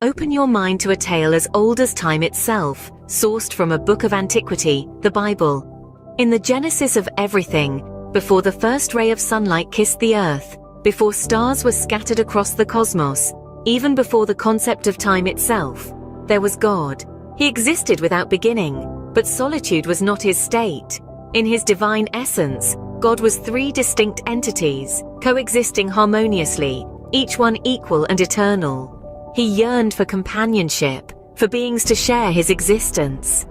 Open your mind to a tale as old as time itself, sourced from a book of antiquity, the Bible. In the genesis of everything, before the first ray of sunlight kissed the earth, before stars were scattered across the cosmos, even before the concept of time itself, there was God. He existed without beginning, but solitude was not his state. In his divine essence, God was three distinct entities, coexisting harmoniously, each one equal and eternal. He yearned for companionship, for beings to share his existence.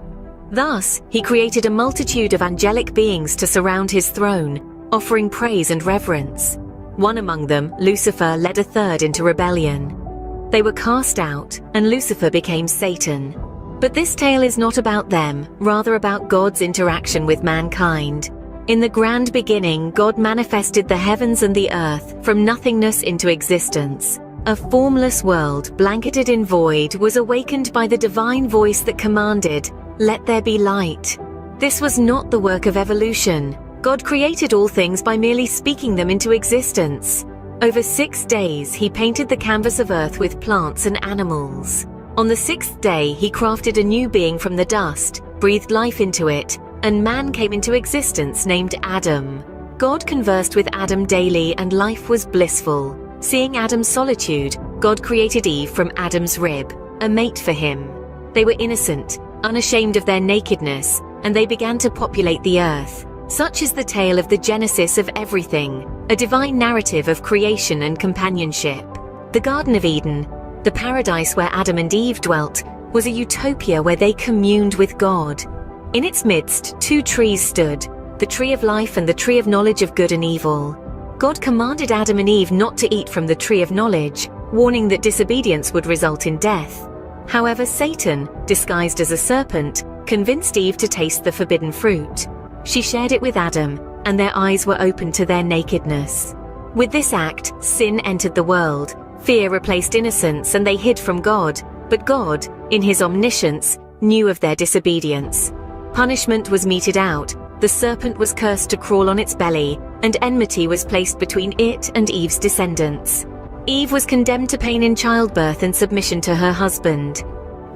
Thus, he created a multitude of angelic beings to surround his throne, offering praise and reverence. One among them, Lucifer, led a third into rebellion. They were cast out, and Lucifer became Satan. But this tale is not about them, rather about God's interaction with mankind. In the grand beginning, God manifested the heavens and the earth, from nothingness into existence. A formless world, blanketed in void, was awakened by the divine voice that commanded, "Let there be light." This was not the work of evolution. God created all things by merely speaking them into existence. Over 6 days, he painted the canvas of earth with plants and animals. On the 6th day, he crafted a new being from the dust, breathed life into it, and man came into existence named Adam. God conversed with Adam daily, and life was blissful. Seeing Adam's solitude, God created Eve from Adam's rib, a mate for him. They were innocent, unashamed of their nakedness, and they began to populate the earth. Such is the tale of the genesis of everything, a divine narrative of creation and companionship. The Garden of Eden, the paradise where Adam and Eve dwelt, was a utopia where they communed with God. In its midst, 2 trees stood, the tree of life and the tree of knowledge of good and evil. God commanded Adam and Eve not to eat from the tree of knowledge, warning that disobedience would result in death. However, Satan, disguised as a serpent, convinced Eve to taste the forbidden fruit. She shared it with Adam, and their eyes were opened to their nakedness. With this act, sin entered the world, fear replaced innocence, and they hid from God. But God, in his omniscience, knew of their disobedience. Punishment was meted out, the serpent was cursed to crawl on its belly, and enmity was placed between it and Eve's descendants. Eve was condemned to pain in childbirth and submission to her husband.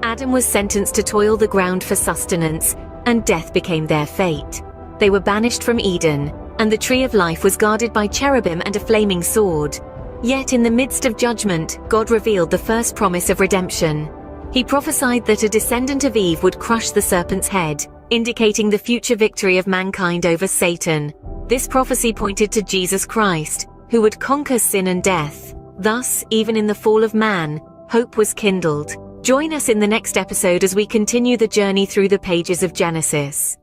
Adam was sentenced to toil the ground for sustenance, and death became their fate. They were banished from Eden, and the tree of life was guarded by cherubim and a flaming sword. Yet in the midst of judgment, God revealed the first promise of redemption. He prophesied that a descendant of Eve would crush the serpent's head, indicating the future victory of mankind over Satan. This prophecy pointed to Jesus Christ, who would conquer sin and death. Thus, even in the fall of man, hope was kindled. Join us in the next episode as we continue the journey through the pages of Genesis.